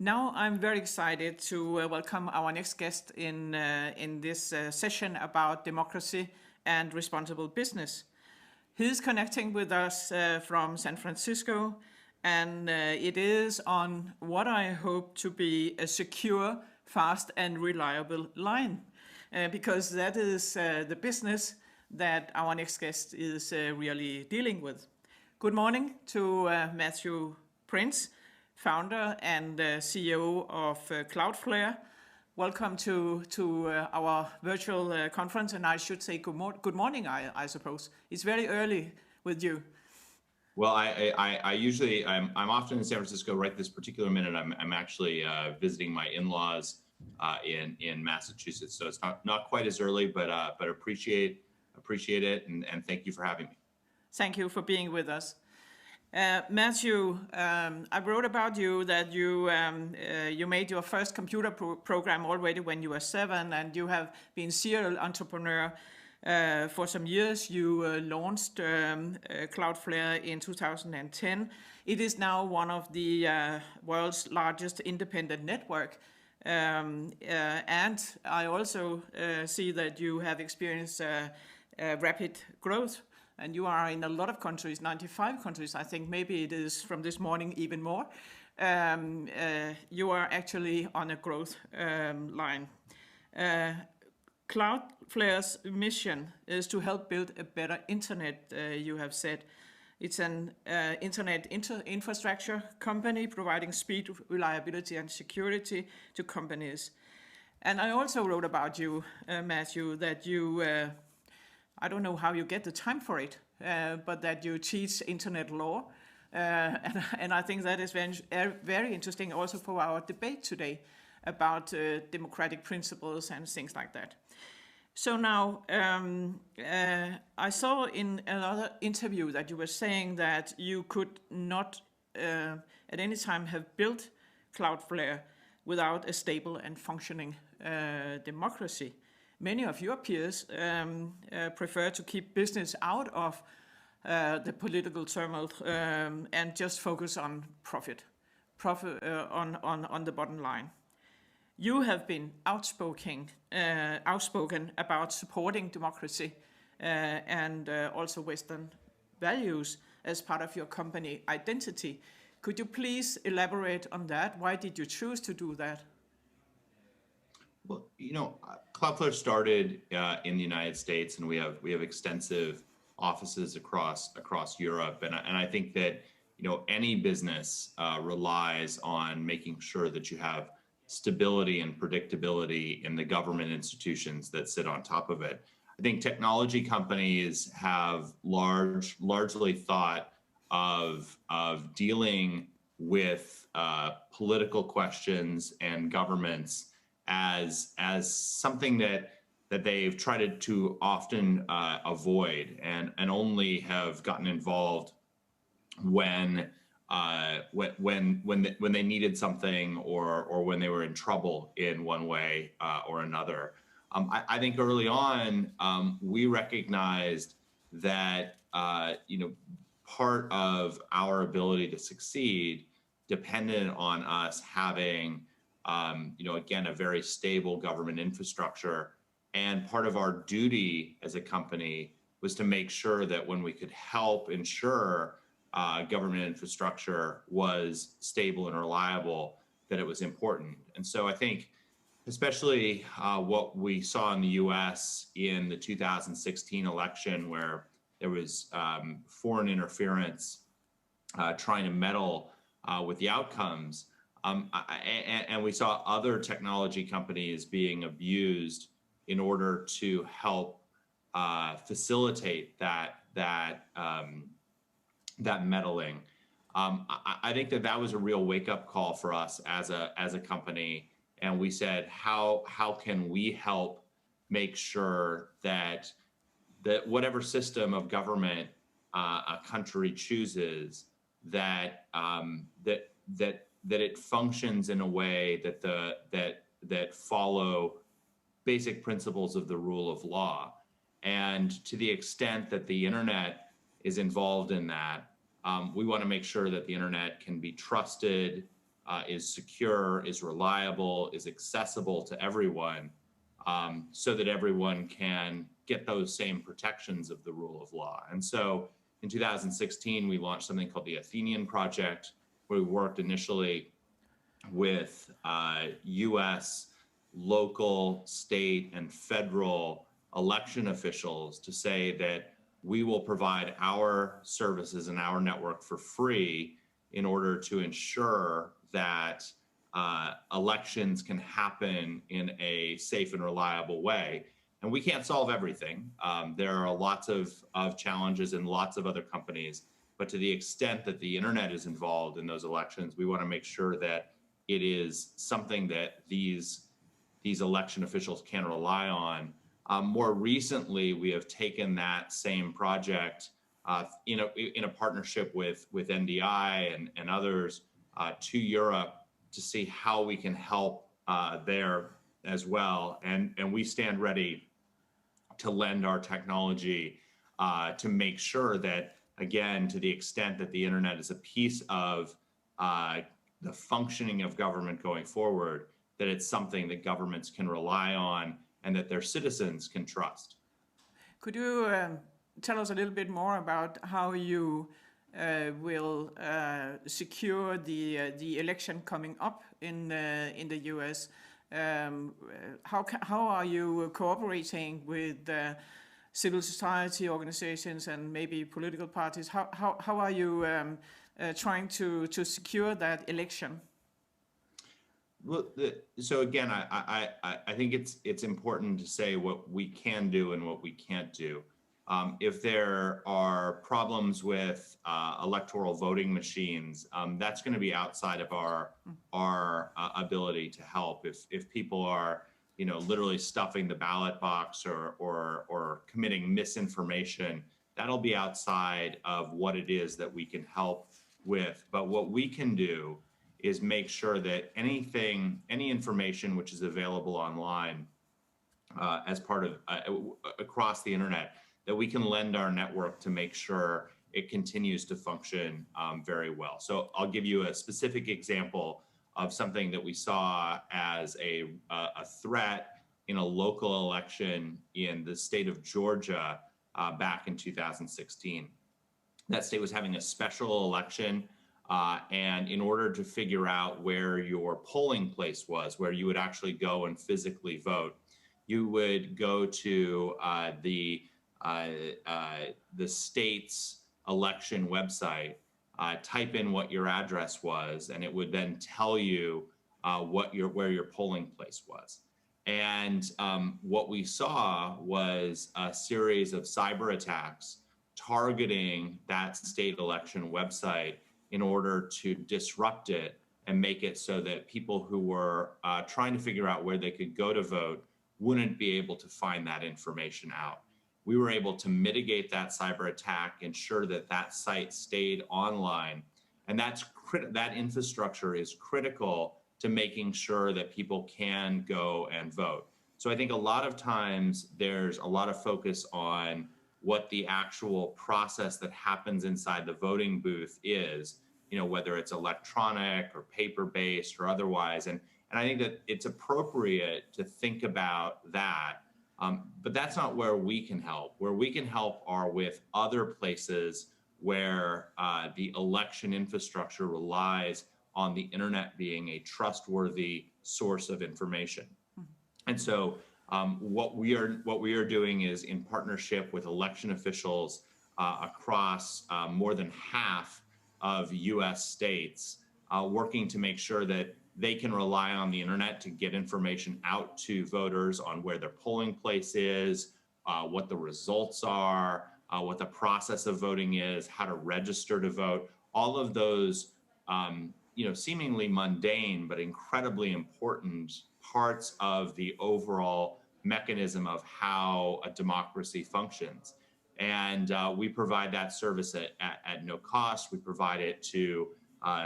Now I'm very excited to welcome our next guest in this session about democracy and responsible business. He's connecting with us from San Francisco, and it is on what I hope to be a secure, fast and reliable line, because that is the business that our next guest is really dealing with. Good morning to Matthew Prince, founder and CEO of Cloudflare. Welcome to our virtual conference, and I should say good morning, I suppose. It's very early with you. Well, I usually, I'm often in San Francisco right this particular minute. I'm actually visiting my in-laws in Massachusetts, so it's not quite as early, but appreciate it, and thank you for having me. Thank you for being with us. Matthew, I wrote about you that you made your first computer program already when you were 7, and you have been serial entrepreneur for some years. You launched Cloudflare in 2010. It is now one of the world's largest independent network. And I also see that you have experienced rapid growth. And you are in a lot to countries, 95 countries, I think. Maybe it is from this morning even more. You are actually on a growth line. Cloudflare's mission is to help build a better internet, you have said. It's an internet infrastructure company providing speed, reliability, and security to companies. And I also wrote about you, Matthew, that you I don't know how you get the time for it, but that you teach internet law. And I think that is very interesting also for our debate today about democratic principles and things like that. So now, I saw in another interview that you were saying that you could not at any time have built Cloudflare without a stable and functioning democracy. Many of your peers prefer to keep business out of the political turmoil and just focus on profit on the bottom line. You have been outspoken about supporting democracy and also Western values as part of your company identity. Could you please elaborate on that? Why did you choose to do that? Well, Cloudflare started in the United States, and we have extensive offices across Europe, and I think that any business relies on making sure that you have stability and predictability in the government institutions that sit on top of it. I think technology companies have largely thought of dealing with political questions and governments as something that they've tried to often avoid and only have gotten involved when they needed something or when they were in trouble in one way or another. I think early on we recognized that part of our ability to succeed depended on us having again, a very stable government infrastructure. And part of our duty as a company was to make sure that when we could help ensure government infrastructure was stable and reliable, that it was important. And so I think, especially what we saw in the US in the 2016 election, where there was foreign interference trying to meddle with the outcomes, and we saw other technology companies being abused in order to help facilitate that meddling. I think that was a real wake-up call for us as a company, and we said, how can we help make sure that whatever system of government a country chooses, that it functions in a way that follow basic principles of the rule of law. And to the extent that the internet is involved in that, we want to make sure that the internet can be trusted, is secure, is reliable, is accessible to everyone, so that everyone can get those same protections of the rule of law. And so in 2016, we launched something called the Athenian Project, where we worked initially with US, local, state, and federal election officials to say that we will provide our services and our network for free in order to ensure that elections can happen in a safe and reliable way. And we can't solve everything. There are lots of challenges in lots of other companies, but to the extent that the internet is involved in those elections, we want to make sure that it is something that these election officials can rely on. More recently, we have taken that same project in a partnership with NDI and others to Europe to see how we can help there as well. And we stand ready to lend our technology to make sure that, again, to the extent that the internet is a piece of the functioning of government going forward, that it's something that governments can rely on and that their citizens can trust. Could you tell us a little bit more about how you will secure the election coming up in the US? How are you cooperating with civil society organizations and maybe political parties? How are you trying to secure that election? Well, so again, I think it's important to say what we can do and what we can't do. If there are problems with electoral voting machines, that's going to be outside of our ability to help. If people are, literally stuffing the ballot box or committing misinformation, that'll be outside of what it is that we can help with. But what we can do is make sure that any information which is available online as part of across the internet, that we can lend our network to make sure it continues to function very well. So I'll give you a specific example of something that we saw as a threat in a local election in the state of Georgia back in 2016. That state was having a special election, and in order to figure out where your polling place was, where you would actually go and physically vote, you would go to the state's election website, type in what your address was, and it would then tell you where your polling place was. And what we saw was a series of cyber attacks targeting that state election website in order to disrupt it and make it so that people who were trying to figure out where they could go to vote wouldn't be able to find that information out. We were able to mitigate that cyber attack, ensure that that site stayed online, and that infrastructure is critical to making sure that people can go and vote. So I think a lot of times there's a lot of focus on what the actual process that happens inside the voting booth is, whether it's electronic or paper-based or otherwise. And I think that it's appropriate to think about that. But that's not where we can help. Where we can help are with other places where the election infrastructure relies on the internet being a trustworthy source of information. And so what we are doing is, in partnership with election officials across more than half of US states, working to make sure that they can rely on the internet to get information out to voters on where their polling place is, what the results are, what the process of voting is, how to register to vote. All of those, seemingly mundane but incredibly important parts of the overall mechanism of how a democracy functions. And we provide that service at no cost. We provide it to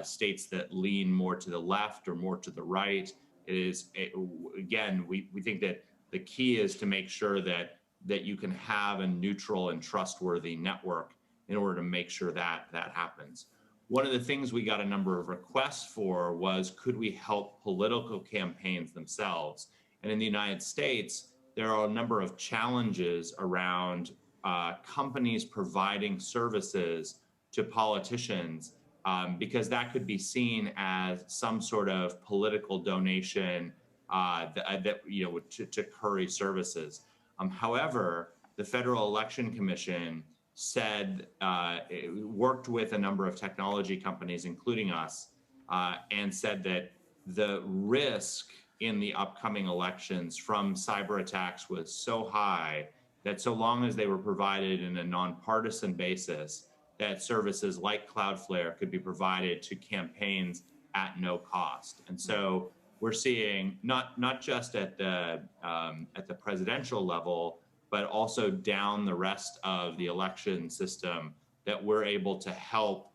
states that lean more to the left or more to the right. Again, we think that the key is to make sure that you can have a neutral and trustworthy network in order to make sure that happens. one of the things we got a number of requests for was, could we help political campaigns themselves? And in the United States, there are a number of challenges around companies providing services to politicians, because that could be seen as some sort of political donation to curry services. However, the Federal Election Commission said, it worked with a number of technology companies, including us, and said that the risk in the upcoming elections from cyber attacks was so high that so long as they were provided in a nonpartisan basis, that services like Cloudflare could be provided to campaigns at no cost. And so we're seeing not just at the presidential level, but also down the rest of the election system, that we're able to help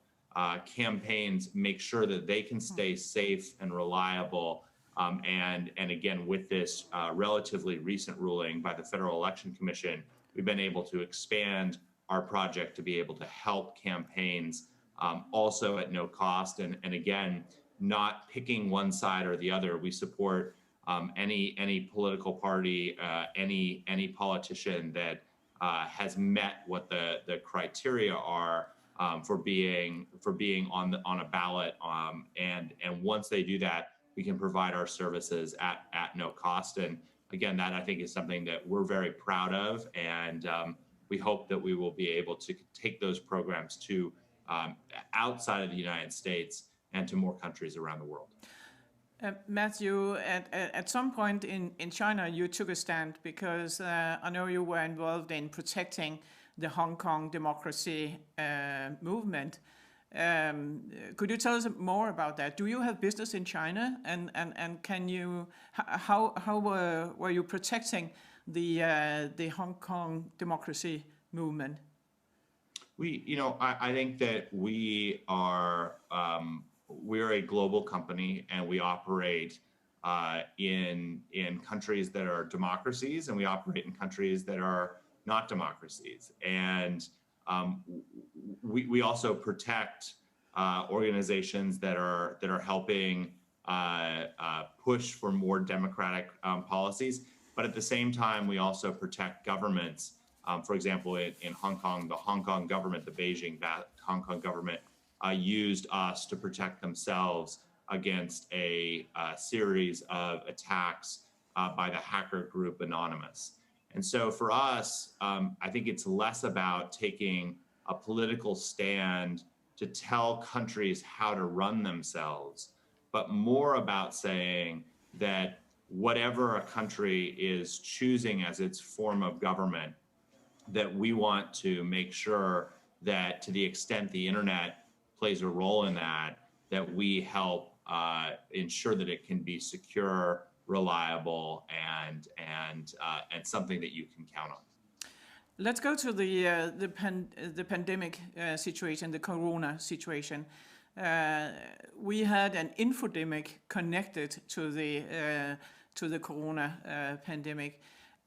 campaigns make sure that they can stay safe and reliable. And again, with this relatively recent ruling by the Federal Election Commission, we've been able to expand our project to be able to help campaigns also at no cost. And again, not picking one side or the other. We support any political party, any politician that has met what the criteria are for being on a ballot. And once they do that, we can provide our services at no cost. And again, that I think is something that we're very proud of, and we hope that we will be able to take those programs to outside of the United States and to more countries around the world. Matthew, at some point in China, you took a stand because I know you were involved in protecting the Hong Kong democracy movement. Could you tell us more about that? Do you have business in China, and can you how were you protecting the Hong Kong democracy movement? I think that we're a global company, and we operate in countries that are democracies, and we operate in countries that are not democracies. And we also protect organizations that are helping push for more democratic policies. But at the same time, we also protect governments. For example, in Hong Kong, the Hong Kong government, the Beijing Hong Kong government, used us to protect themselves against a series of attacks by the hacker group Anonymous. And so for us, I think it's less about taking a political stand to tell countries how to run themselves, but more about saying that whatever a country is choosing as its form of government, that we want to make sure that to the extent the internet plays a role in that we help ensure that it can be secure, reliable, and something that you can count on. Let's go to the pandemic situation, the corona situation. We had an infodemic connected to the corona pandemic.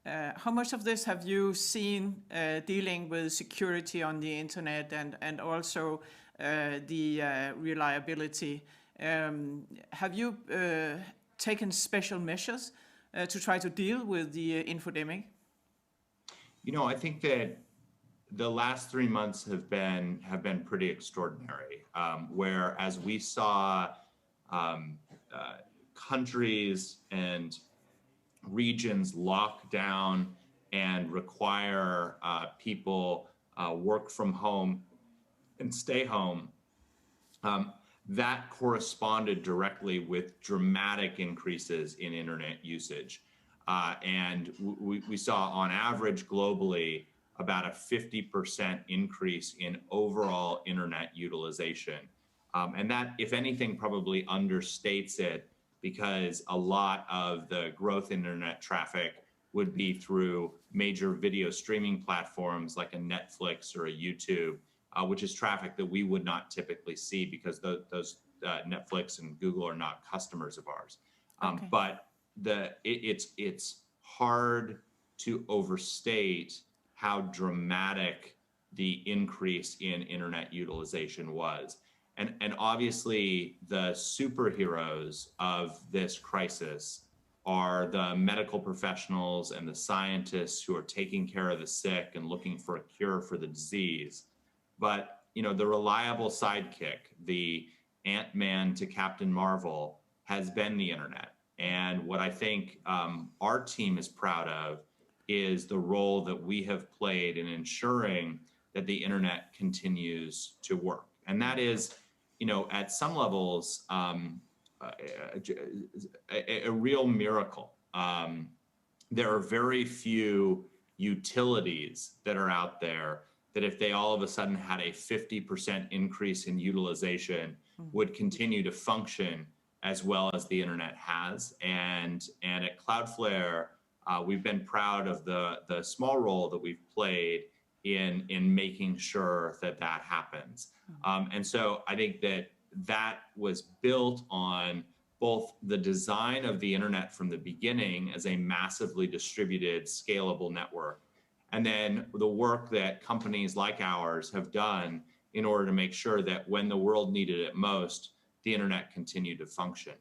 How much of this have you seen dealing with security on the internet and also the reliability? Have you taken special measures to try to deal with the infodemic? I think that the last 3 months have been pretty extraordinary, where as we saw countries and regions lock down and require people work from home and stay home, that corresponded directly with dramatic increases in internet usage. And we saw on average globally about a 50% increase in overall internet utilization. And that, if anything, probably understates it, because a lot of the growth in internet traffic would be through major video streaming platforms like a Netflix or a YouTube, which is traffic that we would not typically see because those Netflix and Google are not customers of ours. Okay. But it's hard to overstate how dramatic the increase in internet utilization was. And obviously the superheroes of this crisis are the medical professionals and the scientists who are taking care of the sick and looking for a cure for the disease. But, the reliable sidekick, the Ant-Man to Captain Marvel, has been the internet. And what I think our team is proud of is the role that we have played in ensuring that the internet continues to work. And that is, at some levels, a real miracle. There are very few utilities that are out there that if they all of a sudden had a 50% increase in utilization would continue to function as well as the internet has. And at Cloudflare, we've been proud of the small role that we've played in making sure that happens. And so I think that was built on both the design of the internet from the beginning as a massively distributed, scalable network, and then the work that companies like ours have done in order to make sure that when the world needed it most, the internet continued to function.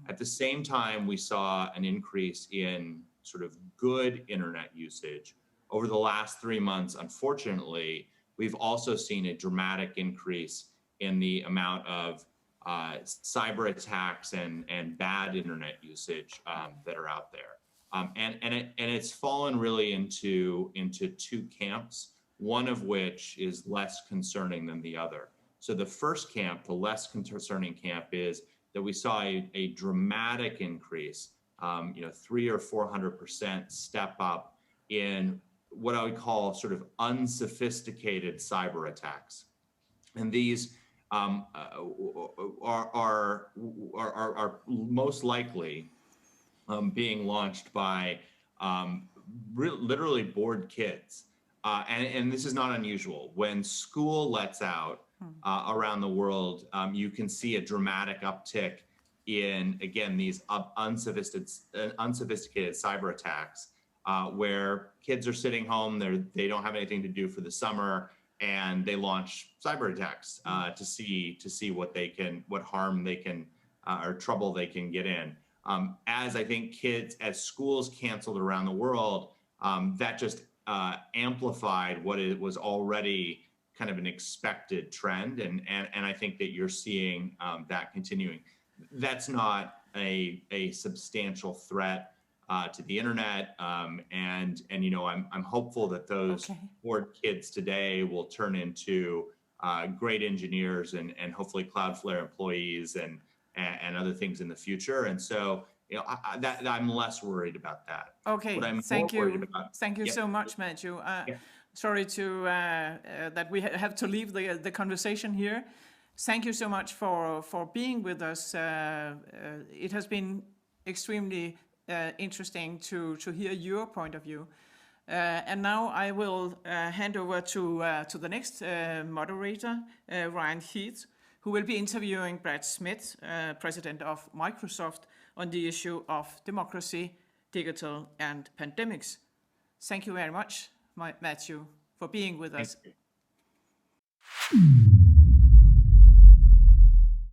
At the same time, we saw an increase in sort of good internet usage. Over the last 3 months, unfortunately, we've also seen a dramatic increase in the amount of cyber attacks and bad internet usage that are out there. And it's fallen really into two camps, one of which is less concerning than the other. So the first camp, the less concerning camp, is that we saw a dramatic increase, 300 or 400% step up in what I would call sort of unsophisticated cyber attacks. And these are most likely being launched by literally bored kids. And this is not unusual. When school lets out around the world, you can see a dramatic uptick in, again, these unsophisticated cyber attacks, where kids are sitting home, they don't have anything to do for the summer, and they launch cyber attacks to see what harm they can or trouble they can get in. As I think as schools canceled around the world, that just amplified what it was already kind of an expected trend, and I think that you're seeing that continuing. That's not a substantial threat to the internet, and I'm hopeful that those bored kids today will turn into great engineers and hopefully Cloudflare employees and other things in the future. And so I'm less worried about that. Okay, thank you. Thank you so much, Matthew. Sorry to that we have to leave the conversation here. Thank you so much for being with us. It has been extremely interesting to hear your point of view. And now I will hand over to the next moderator, Ryan Heath, who will be interviewing Brad Smith, president of Microsoft, on the issue of democracy, digital, and pandemics. Thank you very much, Matthew, for being with us. Thank you.